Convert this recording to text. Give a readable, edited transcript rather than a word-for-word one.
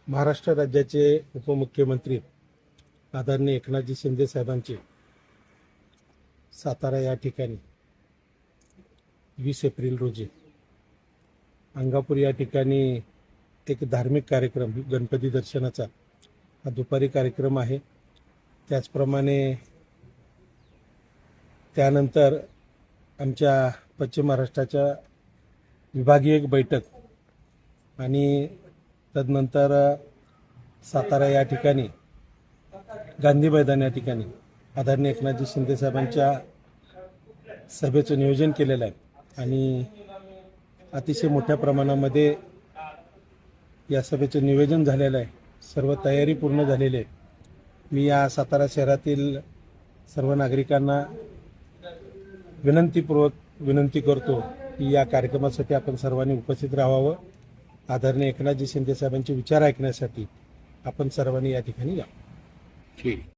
महाराष्ट्र राज्याचे उपमुख्यमंत्री आदरणीय एकनाथजी शिंदे साहेबांचे सातारा या ठिकाणी 20 एप्रिल रोजी अंगापूर या ठिकाणी एक धार्मिक कार्यक्रम गणपती दर्शनाचा हा दुपारी कार्यक्रम आहे। त्याचप्रमाणे त्यानंतर आमच्या पश्चिम महाराष्ट्राच्या विभागीय एक बैठक आणि तदनंतर सातारा या ठिकाणी गांधी मैदान या ठिकाणी आदरणीय एकनाथजी शिंदे साहेबांच्या सभेचं नियोजन केलेलं आहे आणि अतिशय मोठ्या प्रमाणामध्ये या सभेचं नियोजन झालेलं आहे। सर्व तयारी पूर्ण झालेली आहे। मी या सातारा शहरातील सर्व नागरिकांना विनंतीपूर्वक विनंती करतो की या कार्यक्रमासाठी आपण सर्वांनी उपस्थित राहावं। आदरणीय एकनाथजी शिंदे साहेबांचे विचार ऐकण्यासाठी आपण सर्वांनी या ठिकाणी या। ठीक।